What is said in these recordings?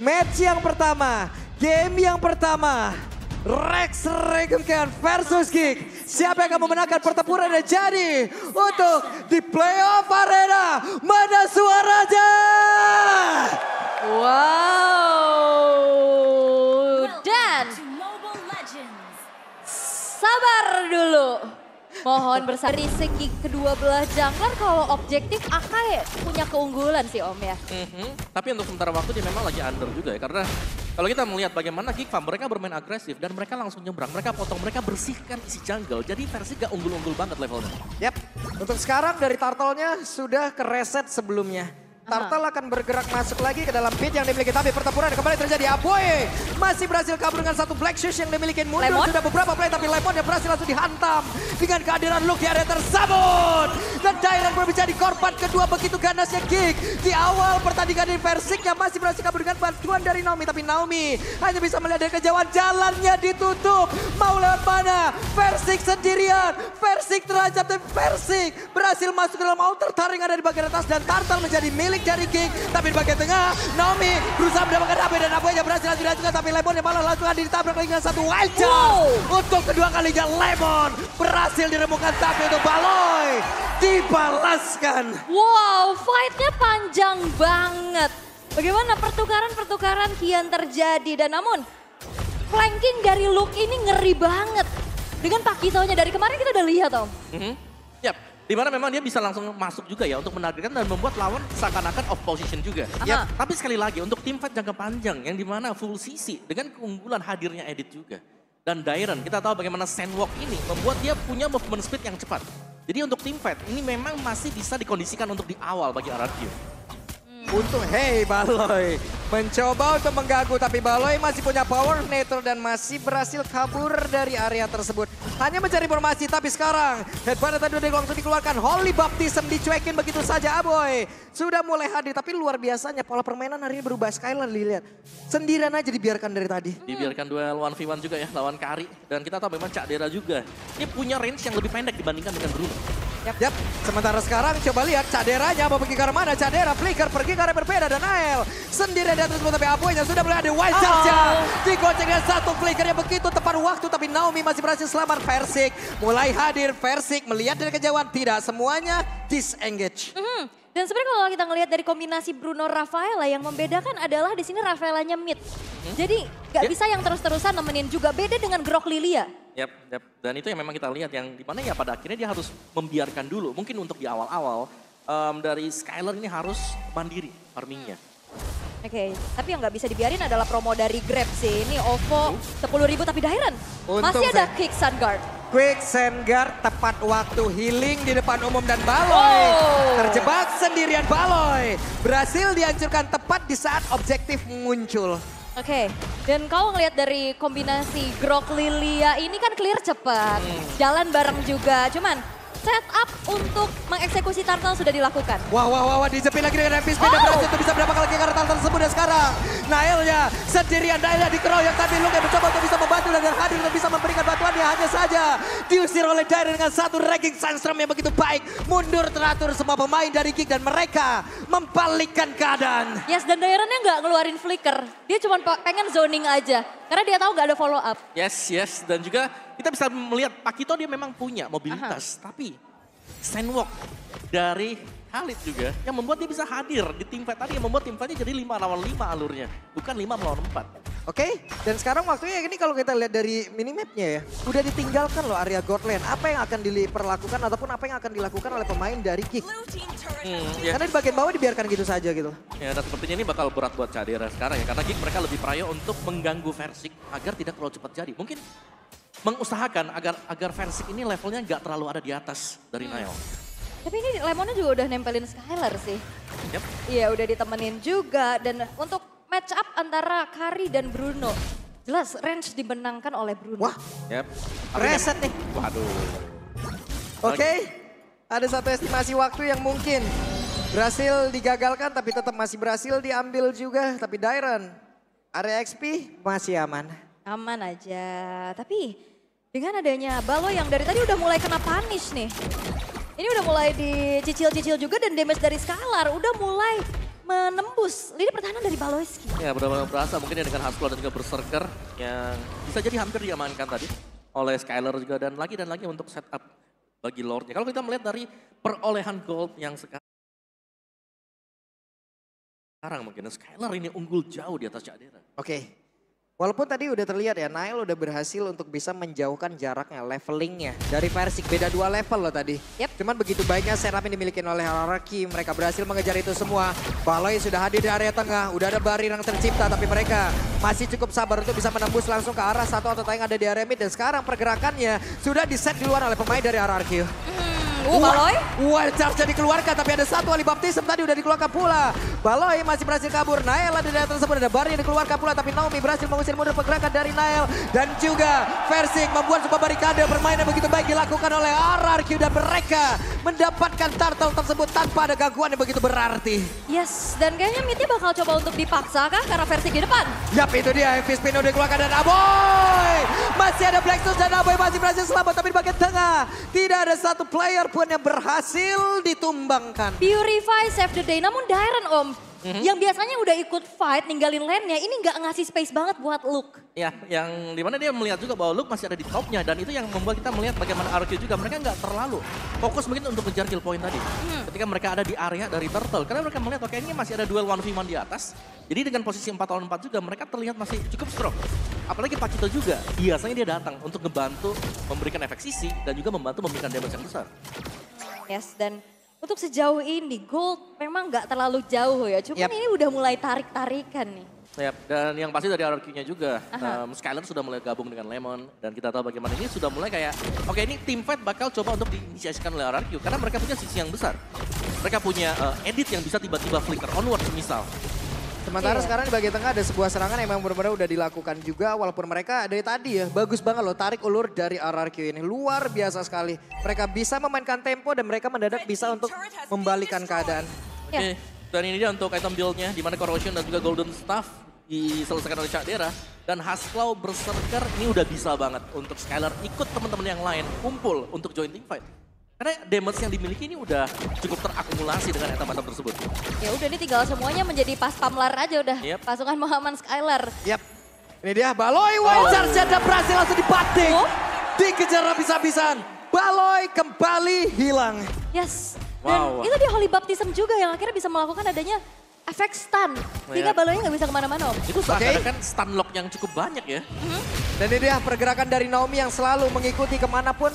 Match yang pertama, game yang pertama. Rex Regenkan versus Geek. Siapa yang akan memenangkan pertempuran yang jadi untuk di playoff arena? Mana suaranya? Wow. Dan sabar dulu. Mohon bersabar dari segi kedua belah jungler kalau objektif Akai punya keunggulan sih Om ya. Tapi untuk sementara waktu dia memang lagi under juga ya. Karena kalau kita melihat bagaimana Geek Farm, mereka bermain agresif dan mereka langsung nyebrang. Mereka potong, mereka bersihkan isi jungle. Jadi versi gak unggul-unggul banget levelnya. Yap, untuk sekarang dari Turtle-nya sudah ke reset sebelumnya. Turtle akan bergerak masuk lagi ke dalam pit yang dimiliki, tapi pertempuran kembali terjadi. Aboy masih berhasil kabur dengan satu Black Shoes yang dimiliki. Mundur Lemon? sudah beberapa play, tapi Lemon yang berhasil langsung dihantam dengan kehadiran Luke di area tersebut. Dan Dairan berbicara di korban kedua begitu ganasnya Geek. Di awal pertandingan di Versiknya masih berhasil kabur dengan bantuan dari Naomi, tapi Naomi hanya bisa melihat dari kejauhan, jalannya ditutup. Mau lewat mana? Versik sendirian, Versik terancam, dan Versik berhasil masuk ke dalam outer taring ada di bagian atas dan Turtle menjadi milik dari Geek. Tapi di bagian tengah, Naomi berusaha mendapatkan AB dan AB-nya berhasil dilanjutkan, tapi Lemon yang malah langsung ditabrak lagi dengan satu wild charge. Untuk kedua kalinya Lemon berhasil diremukkan, tapi untuk Baloy dibalaskan. Wow, fight-nya panjang banget. Bagaimana pertukaran-pertukaran kian terjadi. Dan namun, flanking dari Luke ini ngeri banget. Dengan Pakitonya dari kemarin kita udah lihat Om. Yap, dimana memang dia bisa langsung masuk juga ya untuk menargetkan dan membuat lawan seakan-akan off position juga. Aha. Tapi sekali lagi untuk tim fight jangka panjang yang dimana full CC dengan keunggulan hadirnya Edit juga. Dan Dairon, kita tahu bagaimana Sandwalk ini membuat dia punya movement speed yang cepat. Jadi untuk tim fight ini memang masih bisa dikondisikan untuk di awal bagi RRQ. Untuk Baloy mencoba untuk mengganggu, tapi Baloy masih punya power neutral dan masih berhasil kabur dari area tersebut. Hanya mencari informasi, tapi sekarang headband tadi udah langsung dikeluarkan. Holy Baptism dicuekin begitu saja. Aboy sudah mulai hadir, tapi luar biasanya pola permainan hari ini berubah. Skylar dilihat sendirian aja dibiarkan dari tadi. Dibiarkan duel 1v1 juga ya lawan Kari. Dan kita tahu memang Cak Dera juga. Ini punya range yang lebih pendek dibandingkan dengan Bruno. Yap. Sementara sekarang coba lihat Caderanya mau pergi ke arah mana. Cadera flicker pergi ke arah berbeda dan Nael sendirian di atas, tapi Aboynya sudah mulai ada wild charge. Digoceng dengan satu flicker yang begitu tepat waktu, tapi Naomi masih berhasil selamat. Versik mulai hadir. Versik melihat dari kejauhan, tidak semuanya disengage. Dan sebenarnya kalau kita ngelihat dari kombinasi Bruno Rafaela, yang membedakan adalah di sini Rafaelanya mid. Jadi gak bisa yang terus-terusan nemenin juga, beda dengan Grok Lilia. Yap. Dan itu yang memang kita lihat yang dimana ya pada akhirnya dia harus membiarkan dulu. Mungkin untuk di awal-awal dari Skylar ini harus mandiri farmingnya. Oke, tapi yang nggak bisa dibiarin adalah promo dari Grab sih. Ini OVO 10.000 tapi Dairon masih ada Kick Sunguard. Quick Sunguard tepat waktu healing di depan umum dan Baloy terjebak sendirian. Baloy berhasil dihancurkan tepat di saat objektif muncul. Oke, dan kalau ngelihat dari kombinasi Grok Lilia ini kan clear cepat, jalan bareng juga. Cuman setup untuk mengeksekusi Turtle sudah dilakukan. Wah, dijepit lagi dengan MP Speed dan berhasil untuk bisa mendapatkan lagi karena Turtle tersebut. Dan sekarang Naelnya sendirian, Naelnya dikeroyok, tapi Luke yang mencoba untuk bisa membantu dan hadir untuk bisa memberikan bantuannya. Hanya saja diusir oleh Dairon dengan satu ranking Sandstorm yang begitu baik. Mundur teratur semua pemain dari Geek dan mereka membalikkan keadaan. Yes, dan Daironnya nggak ngeluarin flicker. Dia cuma pengen zoning aja. Karena dia tahu nggak ada follow up. Yes. Dan juga kita bisa melihat Pakito dia memang punya mobilitas. Tapi Sandwalk dari Khalid juga yang membuat dia bisa hadir di tim fight tadi. Yang membuat tim fightnya jadi 5 lawan 5 alurnya. Bukan 5 melawan 4. Oke, dan sekarang waktunya ini kalau kita lihat dari minimapnya ya. Udah ditinggalkan loh area God Lane. Apa yang akan diperlakukan ataupun apa yang akan dilakukan oleh pemain dari Geek. Karena di bagian bawah dibiarkan gitu saja gitu. Ya, dan sepertinya ini bakal berat buat Cadera sekarang ya. Karena Geek mereka lebih prayo untuk mengganggu Versik agar tidak terlalu cepat jadi. Mungkin mengusahakan agar Versik ini levelnya nggak terlalu ada di atas dari Nail. Tapi ini Lemonnya juga udah nempelin Skylar sih. Yep. Iya udah ditemenin juga. Dan untuk match up antara Kari dan Bruno. Jelas range dimenangkan oleh Bruno. Wah, Yep. reset nih. Waduh. Oke, ada satu estimasi waktu yang mungkin berhasil digagalkan tapi tetap masih berhasil diambil juga. Tapi Dairon, area XP masih aman. Aman aja. Tapi dengan adanya Balo yang dari tadi udah mulai kena punish nih. Ini udah mulai dicicil-cicil juga dan damage dari Skylar udah mulai menembus lini pertahanan dari Baloyski. Ya benar-benar berasa mungkin ya dengan Hustle dan juga Berserker yang bisa jadi hampir diamankan tadi oleh Skylar juga dan lagi untuk setup bagi Lordnya. Kalau kita melihat dari perolehan gold yang sekarang mungkin Skylar ini unggul jauh di atas Cadera. Oke. Walaupun tadi udah terlihat ya, Nail udah berhasil untuk bisa menjauhkan jaraknya, levelingnya. Dari Versik, beda 2 level loh tadi. Yep. Cuman begitu baiknya setup yang dimiliki oleh Hierarchy, mereka berhasil mengejar itu semua. Baloy sudah hadir di area tengah, udah ada barir yang tercipta, tapi mereka masih cukup sabar untuk bisa menembus langsung ke arah satu atau yang ada di area mid. Dan sekarang pergerakannya sudah di-set duluan oleh pemain dari Hierarchy. Baloy? Wild Charge dikeluarkan, tapi ada satu Ali Baptism tadi udah dikeluarkan pula. Baloy masih berhasil kabur, Nael ada di daerah tersebut, ada Bari yang dikeluarkan pula, tapi Naomi berhasil mengusir mundur pergerakan dari Nael. Dan juga Versik membuat sebuah barikade, permainan begitu baik dilakukan oleh RRQ dan mereka mendapatkan turtle tersebut tanpa ada gangguan yang begitu berarti. Yes, dan kayaknya midnya bakal coba untuk dipaksa kah karena Versik di depan. Yap, itu dia, Heavy Spin udah dikeluarkan dan Aboy. Masih ada Blackstone dan Aboy masih berhasil selamat, tapi di bagian tengah tidak ada satu player pun yang berhasil ditumbangkan. Purify save the day, namun Dairon Om, yang biasanya udah ikut fight ninggalin lane-nya, ini nggak ngasih space banget buat Luke. Ya, yang dimana dia melihat juga bahwa Luke masih ada di topnya dan itu yang membuat kita melihat bagaimana RQ juga mereka nggak terlalu fokus mungkin untuk kejar kill point tadi. Ketika mereka ada di area dari Turtle, karena mereka melihat oke ini masih ada duel 1v1 di atas. Jadi dengan posisi 4 lawan 4 juga mereka terlihat masih cukup strong. Apalagi Pacito juga, biasanya dia datang untuk ngebantu memberikan efek sisi dan juga membantu memberikan damage yang besar. Yes, dan untuk sejauh ini Gold memang nggak terlalu jauh ya. Cuman ini udah mulai tarik-tarikan nih. Yap, dan yang pasti dari RRQ-nya juga, Skylar sudah mulai gabung dengan Lemon. Dan kita tahu bagaimana ini sudah mulai kayak, oke ini team fight bakal coba untuk diinisiasikan oleh RRQ. Karena mereka punya sisi yang besar. Mereka punya edit yang bisa tiba-tiba flicker onward misal. Sementara sekarang di bagian tengah ada sebuah serangan yang memang benar-benar udah dilakukan juga. Walaupun mereka dari tadi ya, bagus banget loh tarik ulur dari RRQ ini. Luar biasa sekali. Mereka bisa memainkan tempo dan mereka mendadak bisa untuk membalikan keadaan. Oke, dan ini dia untuk item build-nya. Dimana Corrosion dan juga Golden Staff diselesaikan oleh Cadera. Dan Hasklaw Berserker ini udah bisa banget untuk Skylar ikut teman-teman yang lain kumpul untuk join team fight. Karena damage yang dimiliki ini udah cukup terakumulasi dengan item-item tersebut. Ya udah ini tinggal semuanya menjadi pas pamlar aja udah. Pasukan Muhammad Skylar. Yap. Ini dia Baloy, Wild Charge ada berhasil langsung dibanting. Dikejar habis-habisan. Baloy kembali hilang. Yes. Dan itu dia Holy Baptism juga yang akhirnya bisa melakukan adanya efek stun. Sehingga Baloynya nggak bisa kemana-mana Om. Itu seakan-akan stun lock yang cukup banyak ya. Dan ini dia pergerakan dari Naomi yang selalu mengikuti kemanapun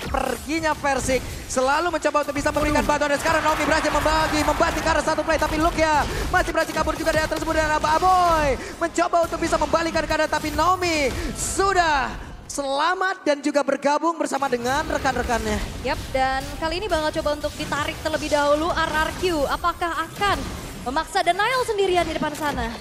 perginya Versik. Selalu mencoba untuk bisa memberikan bantuan. Dan sekarang Naomi berhasil membantu ke arah satu play. Tapi Luke ya masih berhasil kabur juga dari tersebut. Dan Aboy mencoba untuk bisa membalikan keadaan. Tapi Naomi sudah selamat dan juga bergabung bersama dengan rekan-rekannya. Yap, dan kali ini bakal coba untuk ditarik terlebih dahulu RRQ. Apakah akan memaksa Denial sendirian di depan sana?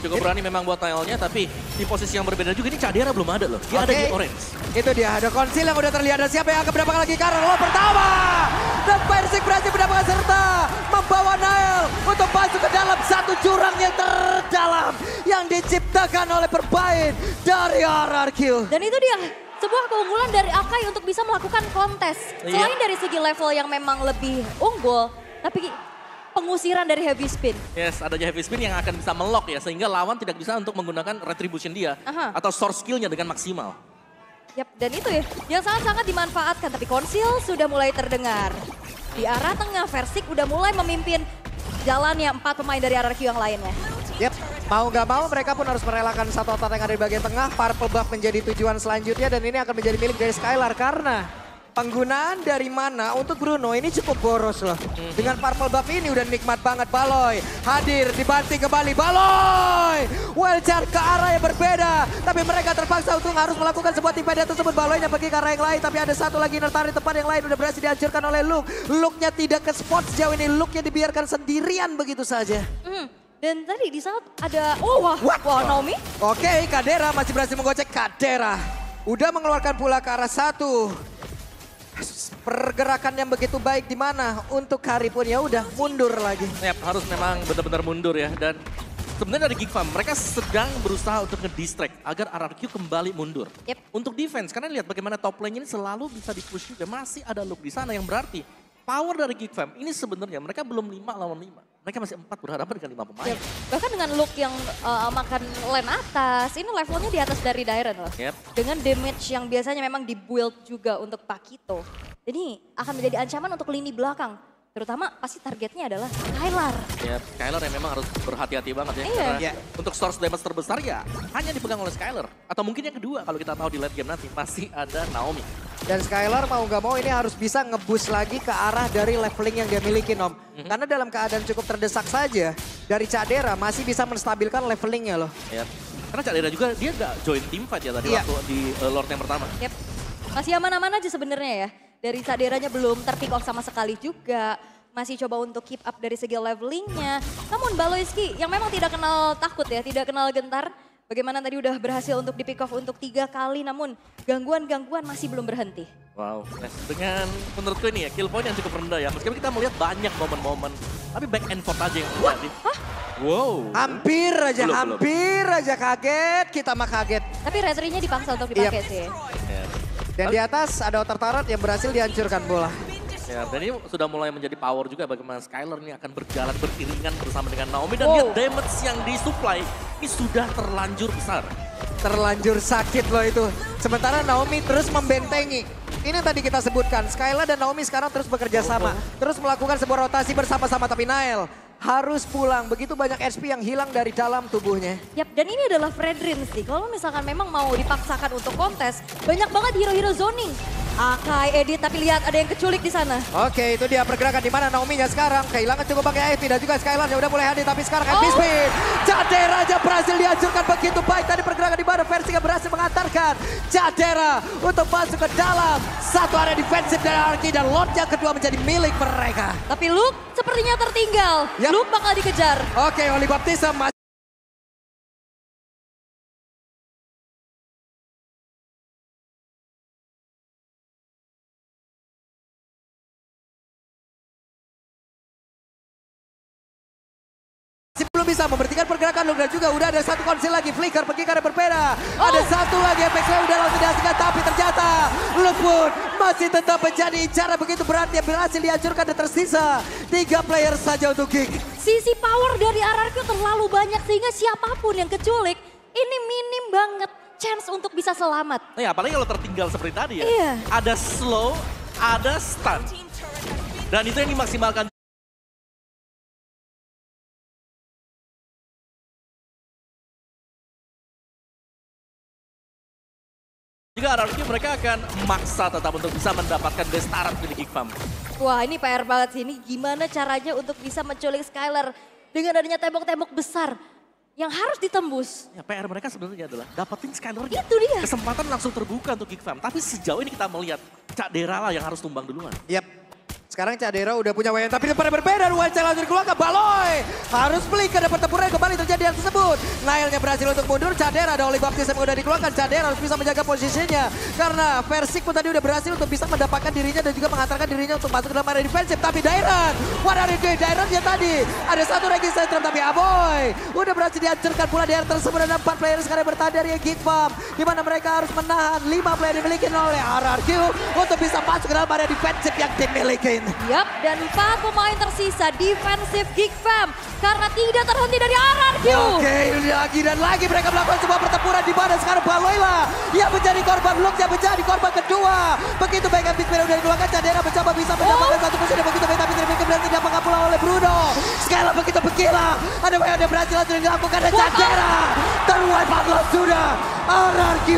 Cukup berani memang buat Nailnya, tapi di posisi yang berbeda juga ini Cadera belum ada loh. Dia ada di orange. Itu dia, ada konsil yang udah terlihat. Dan siapa yang akan mendapatkan lagi karena lo pertama. Dan Versik berhasil mendapatkan serta membawa Nail untuk masuk ke dalam satu jurang yang terdalam yang diciptakan oleh permain dari RRQ. Dan itu dia, sebuah keunggulan dari Akai untuk bisa melakukan kontes. Selain dari segi level yang memang lebih unggul, tapi pengusiran dari Heavy Spin. Yes, adanya Heavy Spin yang akan bisa melock ya, sehingga lawan tidak bisa untuk menggunakan retribution dia atau source skillnya dengan maksimal. Yap, dan itu ya yang sangat-sangat dimanfaatkan, tapi konsil sudah mulai terdengar. Di arah tengah, Versik udah mulai memimpin jalannya 4 pemain dari RRQ yang lainnya. Yap, mau gak mau mereka pun harus merelakan satu otot yang ada di bagian tengah. Purple buff menjadi tujuan selanjutnya dan ini akan menjadi milik dari Skylar karena penggunaan dari mana untuk Bruno ini cukup boros loh. Dengan purple buff ini udah nikmat banget. Baloy hadir, dibanting kembali. Baloy Wild Charge ke arah yang berbeda. Tapi mereka terpaksa untuk harus melakukan sebuah tim fight tersebut. Baloynya pergi ke arah yang lain. Tapi ada satu lagi Nertari tempat yang lain udah berhasil dihancurkan oleh Luke. Luke-nya tidak ke spot sejauh ini. Luke-nya dibiarkan sendirian begitu saja. Dan tadi di saat ada, Naomi. Oke, Cadera masih berhasil menggocek. Cadera udah mengeluarkan pula ke arah satu. Pergerakan yang begitu baik di mana untuk Kari pun ya udah mundur lagi. Ya, harus memang benar-benar mundur ya. Dan sebenarnya dari Geek Farm mereka sedang berusaha untuk nge-distract agar RRQ kembali mundur. Untuk defense, karena lihat bagaimana top lane ini selalu bisa di-push juga. Masih ada Luke di sana yang berarti power dari Geek Farm ini sebenarnya mereka belum 5 lawan 5. Mereka masih 4 berhadapan dengan 5 pemain. Yep. Bahkan dengan look yang makan lane atas, ini levelnya di atas dari Dairen loh. Yep. Dengan damage yang biasanya memang di-build juga untuk Pakito. Jadi akan menjadi ancaman untuk lini belakang. Terutama pasti targetnya adalah Skylar. Ya, Skylar yang memang harus berhati-hati banget ya. Iya. Karena untuk source damage terbesar ya hanya dipegang oleh Skylar. Atau mungkin yang kedua kalau kita tahu di late game nanti pasti ada Naomi. Dan Skylar mau nggak mau ini harus bisa nge-boost lagi ke arah dari leveling yang dia miliki, Nom. Karena dalam keadaan cukup terdesak saja, dari Cadera masih bisa menstabilkan levelingnya loh. Ya. Karena Cadera juga dia nggak join team fight ya tadi waktu di Lord yang pertama. Yep. Masih aman-aman aja sebenarnya ya. Dari Caderanya belum terpick off sama sekali juga. Masih coba untuk keep up dari segi levelingnya. Namun Baloyski yang memang tidak kenal takut ya, tidak kenal gentar. Bagaimana tadi udah berhasil untuk di pick off untuk 3 kali, namun gangguan-gangguan masih belum berhenti. Wow, dengan menurutku ini ya kill point yang cukup rendah ya. Meskipun kita melihat banyak momen-momen, tapi back and forth aja yang terjadi. Wow. Hampir aja kaget, kita mah kaget. Tapi retrinya dipaksa untuk dipakai sih. Ya. Dan di atas ada Otter Turret yang berhasil dihancurkan bola. Ya, dan ini sudah mulai menjadi power juga bagaimana Skylar ini akan berjalan beriringan bersama dengan Naomi. Dan lihat damage yang disuplai ini sudah terlanjur besar. Terlanjur sakit loh itu. Sementara Naomi terus membentengi. Ini yang tadi kita sebutkan, Skylar dan Naomi sekarang terus bekerja sama. Terus melakukan sebuah rotasi bersama-sama, tapi Nael harus pulang. Begitu banyak SP yang hilang dari dalam tubuhnya. Yap, dan ini adalah Fredrin sih. Kalau misalkan memang mau dipaksakan untuk kontes, banyak banget hero-hero zoning. Akai, Edit, tapi lihat ada yang keculik di sana. Oke, itu dia pergerakan di mana Naomi-nya sekarang. Kehilangan cukup pakai AFP dan juga Skylar yang udah mulai hadir, tapi sekarang kan Speed. Cadera aja berhasil dihancurkan begitu baik. Tadi pergerakan di mana Versi berhasil mengantarkan Cadera untuk masuk ke dalam satu area defensif dari Arki, dan Lord yang kedua menjadi milik mereka. Tapi Luke sepertinya tertinggal. Yap. Luke bakal dikejar. Oke, Oli Baptista masih belum bisa memberhentikan pergerakan Luke, dan juga udah ada satu konsil lagi. Flicker pergi ke arah berbeda. Ada satu lagi Apex udah langsung dihasilkan, tapi ternyata Luke pun masih tetap menjadi incaran begitu berat. Yang berhasil dihancurkan dan tersisa 3 player saja untuk Geek. Sisi power dari RRQ terlalu banyak sehingga siapapun yang keculik ini minim banget chance untuk bisa selamat. Nah, ya, apalagi kalau tertinggal seperti tadi ya. Iya. Ada slow, ada stun. Dan itu yang dimaksimalkan. Juga RRQ mereka akan maksa tetap untuk bisa mendapatkan Destaran milik Geek Fam. Wah, ini PR banget sih. Ini gimana caranya untuk bisa menculik Skylar dengan adanya tembok-tembok besar yang harus ditembus. Ya, PR mereka sebenarnya adalah dapetin Skylar. Itu dia. Kesempatan langsung terbuka untuk Geek Fam. Tapi sejauh ini kita melihat Cadera lah yang harus tumbang duluan. Yap. Sekarang Cadera udah punya wayan, tapi pada berbeda. Wayan langsung dikeluarkan, Baloy harus beli karena pertempuran kembali terjadi yang tersebut. Nailnya berhasil untuk mundur, Cadera ada Oli Baptista yang udah dikeluarkan. Cadera harus bisa menjaga posisinya karena Versik pun tadi udah berhasil untuk bisa mendapatkan dirinya dan juga mengantarkan dirinya untuk masuk ke dalam area defensif. Tapi Dairen, what are you doing? Dairen dia tadi ada satu Registration, tapi Aboy udah berhasil dihancurkan pula di area tersebut. Dan 4 player sekarang bertahan dari Geek Fam, di mana mereka harus menahan 5 player dimiliki oleh RRQ untuk bisa masuk ke dalam area defensif yang dimiliki. Yap, dan 4 pemain tersisa defensif Geek Fam karena tidak terhenti dari RRQ. Oke, lagi dan lagi mereka melakukan sebuah pertempuran di mana sekarang Baloyla yang menjadi korban, Luke yang menjadi korban kedua. Begitu baik Big Player udah dikeluarkan, Cadera mencoba bisa mendapatkan satu posisi begitu baik, tapi tidak mengapula oleh Bruno. Skylar begitu bergila, ada yang udah berhasil langsung dilakukan dan Cadera terwipe out sudah. RRQ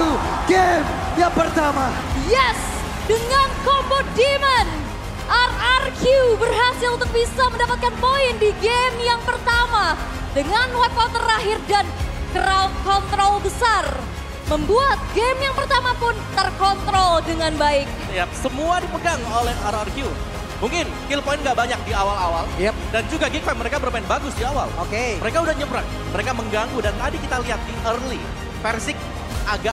game yang pertama. Yes, dengan combo Demon. RRQ berhasil untuk bisa mendapatkan poin di game yang pertama. Dengan wipeout terakhir dan crowd control besar. Membuat game yang pertama pun terkontrol dengan baik. Yap, semua dipegang oleh RRQ. Mungkin kill point gak banyak di awal-awal. Yep. Dan juga Geek Fam mereka bermain bagus di awal. Oke. Mereka udah nyebrang, mereka mengganggu dan tadi kita lihat di early. Versik agak